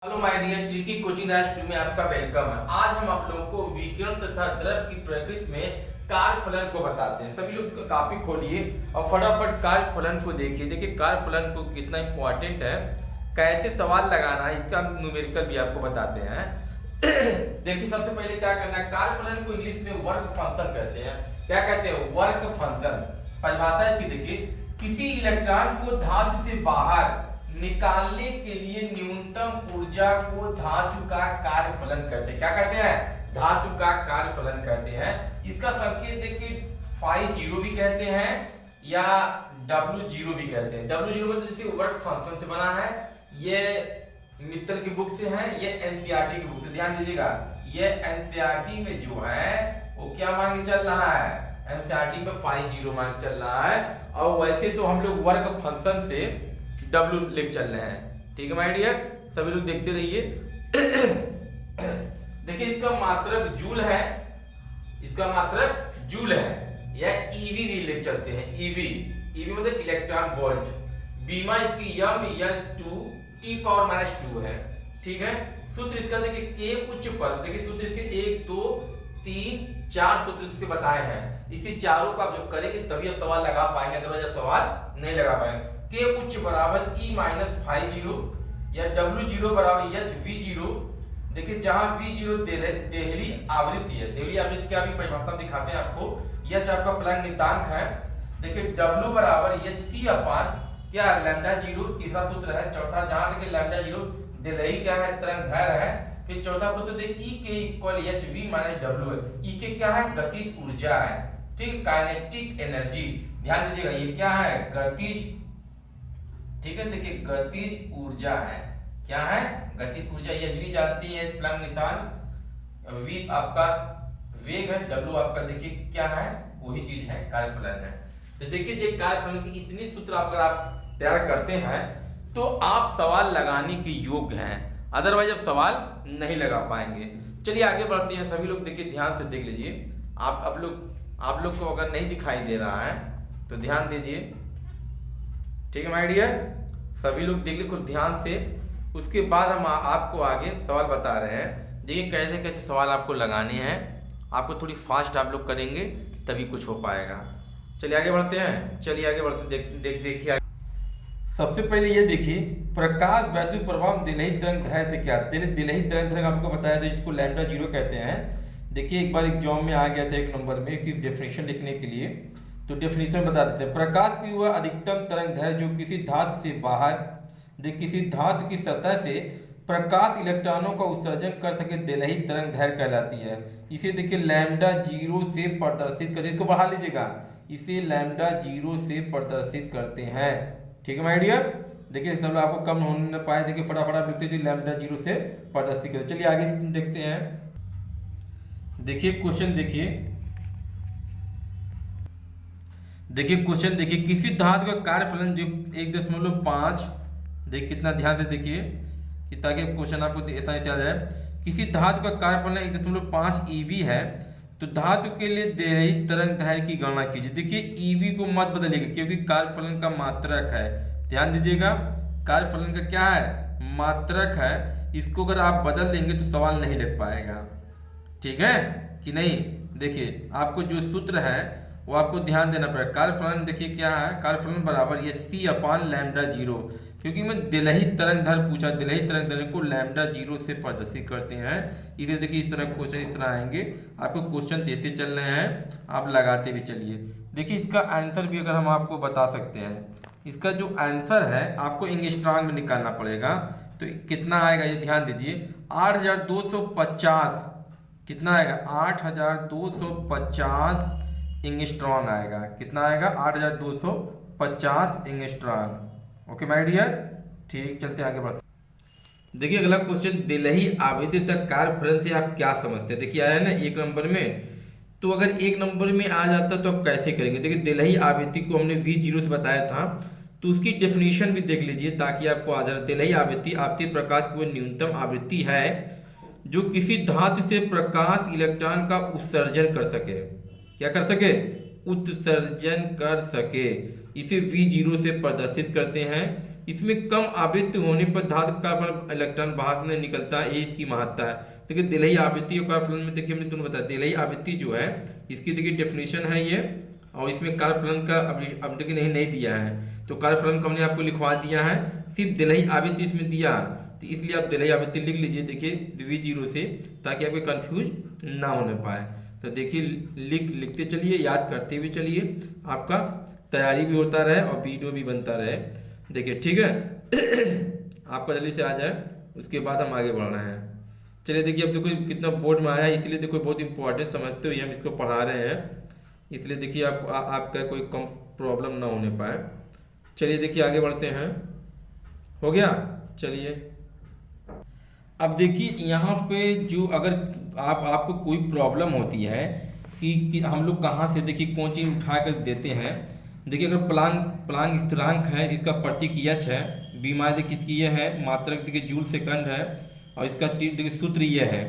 Hello my dear tricky coaching आज में आपका वेलकम है। आज हम आप लोगों को विकिरण तथा द्रव की प्रकृति में कार्यफलन को बताते हैं। सभी लोग कॉपी खोलिए और फटाफट कार्यफलन को देखिए। देखिए कार्यफलन को कितना इंपॉर्टेंट है, कैसे सवाल लगाना है, इसका हम न्यूमेरिकल भी आपको बताते हैं। देखिए सबसे पहले क्या करना है, कार्यफलन को इंग्लिश में वर्क फंक्शन कहते हैं। क्या कहते हैं? Work function. परिभाषा इसकी देखिए, किसी इलेक्ट्रॉन को धातु से बाहर निकालने के लिए न्यूनतम ऊर्जा को धातु का कार्यफलन कहते हैं। क्या कहते हैं? धातु का कार्यफलन कहते हैं। इसका संकेत देखिए φ0 भी कहते हैं या W0 भी कहते हैं। W0 मतलब जैसे वर्क फंक्शन से बना है, ये मित्तल की बुक से है, ये एनसीईआरटी की बुक से। ध्यान दीजिएगा, ये एनसीईआरटी में जो है वो क्या मान के चल रहा है, एनसीईआरटी में φ0 मान के चल रहा है, और वैसे तो हम लोग वर्क फंक्शन से W लिख चल रहे हैं। ठीक है माय डियर, सभी लोग देखते रहिए। देखिए इसका मात्रक जूल है, इसका मात्रक जूल है, या ईवी भी लिख चलते हैं। ईवी मतलब इलेक्ट्रॉन वोल्ट। बीमा इसकी ml2 T⁻⁻2 है। ठीक है। सूत्र इसका देखिए K उच्च पद, देखिए सूत्र इसके 1 2 3 4 सूत्र इसके बताए हैं। इसी चारों को आप जब करेंगे तभी आप सवाल लगा पाएंगे, अदरवाइज सवाल नहीं लगा पाएंगे। K उच्च बराबर E माइनस φ0 या W0 बराबर HV0। देखिए जहां V0 देहली आवृत्ति है, देहली आवृत्ति की अभी परिभाषा दिखाते हैं आपको। H आपका प्लग नियतांक है। देखिए W बराबर HC अपान क्या लैम्डा 0, तीसरा सूत्र है। चौथा जहां देखिए लैम्डा 0 देहली क्या है, तरंग दैर्घ्य है। फिर चौथा सूत्र देखिए E के इक्वल HV माइनस W है। E के क्या है, गतिज ऊर्जा है। ठीक, काइनेटिक एनर्जी। ध्यान दीजिएगा ये क्या है, गतिज। ठीक है, देखिए गतिज ऊर्जा है। क्या है, गतिज ऊर्जा। HV जानती है, प्लग नियतांक। V आपका वेग है, W आपका देखिए क्या है, वही चीज है, कार्यफलन है। तो देखिए ये कार्यफलन की इतनी सूत्र अगर आप तैयार करते हैं तो आप सवाल लगाने के योग्य हैं, अदरवाइज आप सवाल नहीं लगा पाएंगे। चलिए आगे बढ़ते हैं। सभी लोग देखिए ध्यान से देख लीजिए। आप लोग को अगर नहीं दिखाई दे रहा है तो ध्यान दीजिए। ठीक है माय डियर, सभी लोग देख लीजिए खुद ध्यान से। उसके बाद हम आपको आगे सवाल बता रहे हैं। देखिए कैसे कैसे सवाल आपको लगाने हैं, आपको थोड़ी फास्ट आप लोग करेंगे तभी कुछ हो पाएगा। चलिए आगे बढ़ते हैं। चलिए आगे बढ़ते देखिए। सबसे पहले ये देखिए, प्रकाश वैद्युत प्रभाव दिलही तरंग दैर्घ्य से क्या। दिलही तरंग दैर्घ्य आपको बताया था, जिसको λ0 कहते हैं। देखिए एक बार एग्जाम में आ गया था 1 नंबर में कि डेफिनेशन लिखने के लिए, तो डेफिनेशन बता देते हैं। प्रकाश की वह अधिकतम तरंग दैर्घ्य जो किसी धातु से बाहर किसी धातु की सतह से प्रकाश इलेक्ट्रॉनों का उत्सर्जन कर सके, दिलही तरंग दैर्घ्य कहलाती है। इसे देखिए λ0 से प्रदर्शित करते, इसको बढ़ा लीजिएगा, इसे λ0 से प्रदर्शित करते हैं। ठीक है माय डियर, देखिए सब आपको कम होने न पाए, देखिए फटाफट आप लिखते थे λ0 से प्रदर्शित करते। चलिए आगे देखते हैं। देखिए क्वेश्चन देखिए क्वेश्चन देखिए, किसी धातु का कार्यफलन जो 1.5, देखिए कितना ध्यान से देखिए कि ताकि क्वेश्चन आपको आसानी से आ जाए। किसी धातु का कार्यफलन 1.5 EV है, तो धातु के लिए देहली तरंग दैर्घ्य की गणना कीजिए। देखिए EV को मत बदलिएगा क्योंकि कार्यफलन का मात्रक है। ध्यान दीजिएगा, कार्यफलन का क्या है, मात्रक है। इसको अगर आप बदल देंगे तो सवाल नहीं लिख पाएगा। ठीक है कि नहीं। देखिए आपको जो सूत्र है वो आपको ध्यान देना पड़ेगा। कार्यफलन देखिए क्या है, कार्यफलन बराबर HC अपान λ0, क्योंकि मैं दिलही तरंग दैर्घ्य पूछा, दिलही तरंग दैर्घ्य को λ0 से प्रदर्शित करते हैं। इसे देखिए इस तरह क्वेश्चन इस तरह आएंगे, आपको क्वेश्चन देते चल रहे हैं, आप लगाते भी चलिए। देखिए इसका आंसर भी अगर हम आपको बता सकते हैं, इसका जो आंसर है आपको एंगस्ट्रॉम में निकालना पड़ेगा। तो कितना आएगा ये ध्यान दीजिए, 8250। कितना आएगा, 8250 एंगस्ट्रॉम आएगा। कितना आएगा, 8250 एंगस्ट्रॉम। ओके माय डियर, ठीक, चलते आगे बढ़ते। देखिए अगला क्वेश्चन, दिलही आवृत्ति तक कार्यफलन से आप क्या समझते हैं। देखिए आया है ना 1 नंबर में, तो अगर 1 नंबर में आ जाता तो आप कैसे करेंगे। देखिए दिलही आवृत्ति को हमने V0 से बताया था, तो उसकी डेफिनेशन भी देख लीजिए ताकि आपको आ जाए। दिलही आवृत्ति आपतित प्रकाश की वह न्यूनतम आवृत्ति है जो किसी धातु से प्रकाश इलेक्ट्रॉन का उत्सर्जन कर सके। क्या कर सके, उत्सर्जन कर सके। इसे V0 से प्रदर्शित करते हैं। इसमें कम आवृत्ति होने पर धातु का कार्बन इलेक्ट्रॉन बाहर से निकलता है, ये इसकी महत्ता है। देखिए दिलही आवृत्ति और कार्बन में देखिए हमने तुमने बताया दिलही आवृत्ति जो है इसकी देखिए डेफिनेशन है ये, और इसमें कार्बन का अब देखिए नहीं दिया है, तो कार्बन का हमने आपको लिखवा दिया है, सिर्फ दिलही आवृत्ति इसमें दिया, तो इसलिए आप दिलही आवृत्ति लिख लीजिए देखिए V0 से, ताकि आपको कंफ्यूज ना होने पाए। तो देखिए लिखते चलिए, याद करते हुए चलिए, आपका तैयारी भी होता रहे और वीडियो भी बनता रहे। देखिए ठीक है आपका जल्दी से आ जाए, उसके बाद हम आगे बढ़ना है। चलिए देखिए अब देखो कितना बोर्ड में आया है, इसलिए देखो बहुत इंपॉर्टेंट समझते हुए हम इसको पढ़ा रहे हैं, इसलिए देखिए आपका कोई कम प्रॉब्लम ना होने पाए। चलिए देखिए आगे बढ़ते हैं, हो गया। चलिए अब देखिए यहाँ पे जो अगर आपको कोई प्रॉब्लम होती है कि हम लोग कहाँ से देखिए कौन चीज़ उठा कर देते हैं। देखिए अगर प्लांक स्थिरांक है, इसका प्रतीक यच है, बीमारी देखिए इसकी ये है, मात्रक देखिए जूल सेकंड है, और इसका देखिए सूत्र ये है।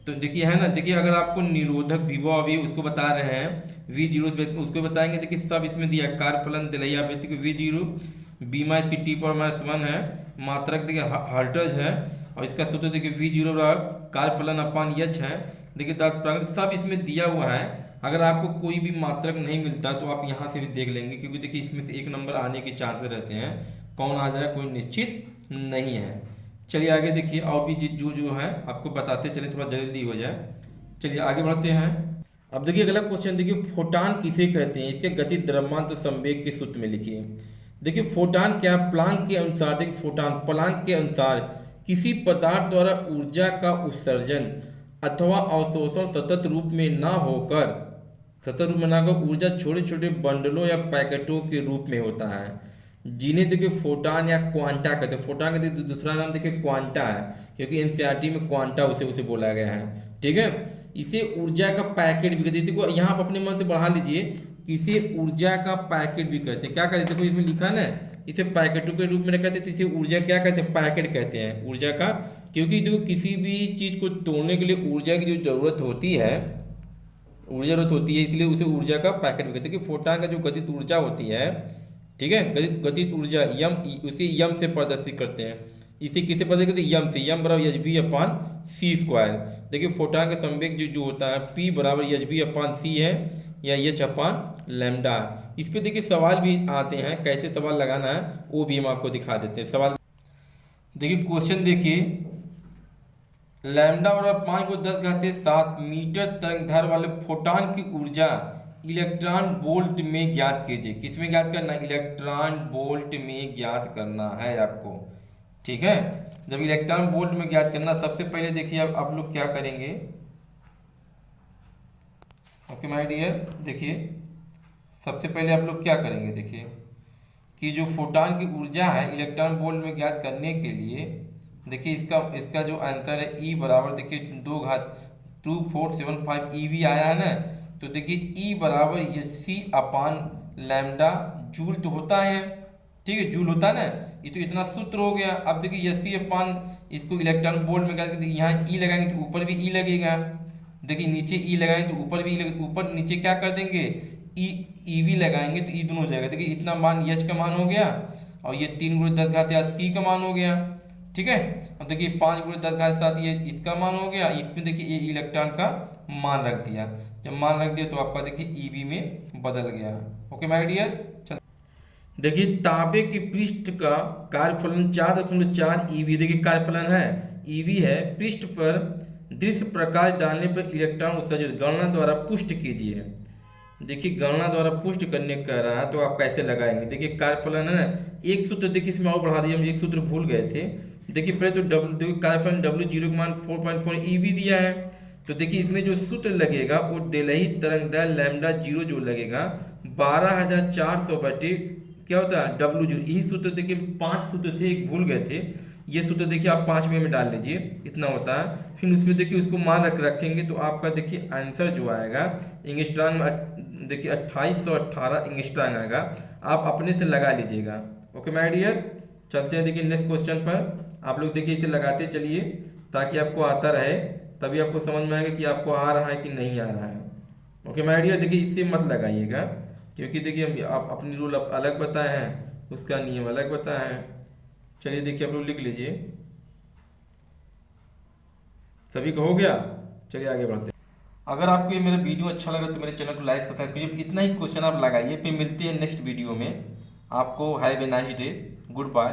तो देखिए है ना, देखिए अगर आपको निरोधक विभव अभी उसको बता रहे हैं V0 से उसको बताएंगे, देखिए सब इसमें दिया है, कार्यफलन दिलही आवृत्ति को V0, बीमा इसकी T⁻⁻1 है, मात्रक देखिए हर्ट्ज है, और इसका सूत्र देखिए V0 कार्यफलन अपान यच है। देखिए सब इसमें दिया हुआ है। अगर आपको कोई भी मात्रक नहीं मिलता तो आप यहाँ से भी देख लेंगे, क्योंकि देखिए इसमें से एक नंबर आने के चांसेस रहते हैं, कौन आ जाए कोई निश्चित नहीं है। चलिए आगे देखिए और भी जो है आपको बताते चलिए, थोड़ा जल्दी हो जाए। चलिए आगे बढ़ते हैं। अब देखिए अगला क्वेश्चन देखिए, फोटान किसे कहते हैं, इसके गति द्रव्यमान तो संवेग के सूत्र में लिखिए। देखिए फोटान क्या, प्लांक के अनुसार, देखिए फोटान प्लांक के अनुसार किसी पदार्थ द्वारा ऊर्जा का उत्सर्जन अथवा अवशोषण सतत रूप में ना होकर ऊर्जा छोटे छोटे बंडलों या पैकेटों के रूप में होता है, जिन्हें देखिए फोटान या क्वांटा कहते हैं। फोटान का दूसरा नाम देखिए क्वांटा है, क्योंकि एनसीईआरटी में क्वांटा उसे बोला गया है, ठीक है। इसे ऊर्जा का पैकेट भी कहते हैं। देखो यहाँ आप अपने मन से बढ़ा लीजिए, इसे ऊर्जा का पैकेट भी कहते हैं। क्या कहते हैं, देखो इसमें लिखा है ना, इसे पैकेटों के रूप में कहते हैं, इसे ऊर्जा क्या कहते हैं, पैकेट कहते हैं ऊर्जा का। क्योंकि देखो किसी भी चीज को तोड़ने के लिए ऊर्जा की जो जरूरत होती है, इसलिए उसे ऊर्जा का पैकेट भी कहते हैं। कि फोटान का जो गतिज ऊर्जा होती है, ठीक है, गतिज ऊर्जा यम, उसे यम से प्रदर्शित करते हैं। इसे किसे प्रदर्शित करते हैं, यम से, यम बराबर hv/c²। देखिए फोटान का संवेग जो होता है p बराबर hv/c है, या h/λ। इस पे देखिए सवाल भी आते हैं, कैसे सवाल लगाना है वो भी हम आपको दिखा देते हैं। सवाल देखिए, क्वेश्चन देखिए, लैम्डा बराबर 5×10⁻7 मीटर तरंगदैर्घ्य वाले फोटान की ऊर्जा इलेक्ट्रॉन वोल्ट में ज्ञात कीजिए। किसमें ज्ञात करना है, इलेक्ट्रॉन वोल्ट में ज्ञात करना है आपको, ठीक है। जब इलेक्ट्रॉन वोल्ट में ज्ञात करना, सबसे पहले देखिए अब आप लोग क्या करेंगे, ओके माय डियर। देखिए सबसे पहले आप लोग क्या करेंगे, देखिए कि जो फोटान की ऊर्जा है इलेक्ट्रॉन वोल्ट में ज्ञात करने के लिए, देखिए इसका जो आंसर है E बराबर देखिए 2.2475 EV आया है ना। तो देखिए E बराबर hc/λ जूल तो होता है, ठीक है, जूल होता है ना, ये तो इतना सूत्र हो गया। अब देखिए hc/ इसको इलेक्ट्रॉन वोल्ट में कहते हैं, यहाँ E लगाएंगे तो ऊपर भी E लगेगा, देखिए नीचे E लगाएंगे तो ऊपर भी ऊपर नीचे क्या कर देंगे, EV लगाएंगे तो E दोनों हो जाएगा। देखिए इतना मान H का मान हो गया, और ये 3×10⁻c का मान हो गया, ठीक है। अब देखिए 5×10�7 ये इसका मान हो गया, इसमें देखिए ये इलेक्ट्रॉन का मान रख दिया। जब मान रख दिया तो आपका देखिए EV में बदल गया। ओके माय डियर, चल देखिए तांबे के पृष्ठ का कार्यफलन 4.4 EV, देखिए कार्यफलन है EV है, पृष्ठ पर दृश्य प्रकाश डालने पर इलेक्ट्रॉन उत्सर्जित, गणना द्वारा पुष्ट कीजिए। देखिए गणना द्वारा पुष्ट करने कह रहा है, तो आप कैसे लगाएंगे। देखिए कार्यफलन है ना, एक सूत्र देखिए इसमें और बढ़ा दिया, हम एक सूत्र भूल गए थे। देखिए पहले तो देखिए कार्यफलन W0 का मान 4.4 EV दिया है, तो देखिए इसमें जो सूत्र लगेगा वो दिलही तरंगदैर्घ्य लैम्डा 0 जो लगेगा 12400 बटे क्या होता है W0। यही सूत्र देखिए 5 सूत्र थे, एक भूल गए थे, ये सूत्र देखिए आप 5वें में डाल लीजिए, इतना होता है। फिर उसमें देखिए उसको मान रखेंगे तो आपका देखिए आंसर जो आएगा एंगस्ट्रॉम में देखिए 2818 एंगस्ट्रॉम आएगा, आप अपने से लगा लीजिएगा। ओके माय डियर, चलते हैं देखिए नेक्स्ट क्वेश्चन पर। आप लोग देखिए इसे लगाते चलिए ताकि आपको आता रहे, तभी आपको समझ में आएगा कि आपको आ रहा है कि नहीं आ रहा है। ओके माय डियर, देखिए इससे मत लगाइएगा, क्योंकि देखिए आप अपनी रूल अलग बताए हैं, उसका नियम अलग बताए हैं। चलिए देखिए आप लोग लिख लीजिए, सभी का हो गया। चलिए आगे बढ़ते हैं। अगर आपको ये मेरा वीडियो अच्छा लगा तो मेरे चैनल को लाइक सब्सक्राइब कीजिए। इतना ही क्वेश्चन आप लगाइए, फिर मिलते हैं नेक्स्ट वीडियो में। आपको have a nice day, good bye.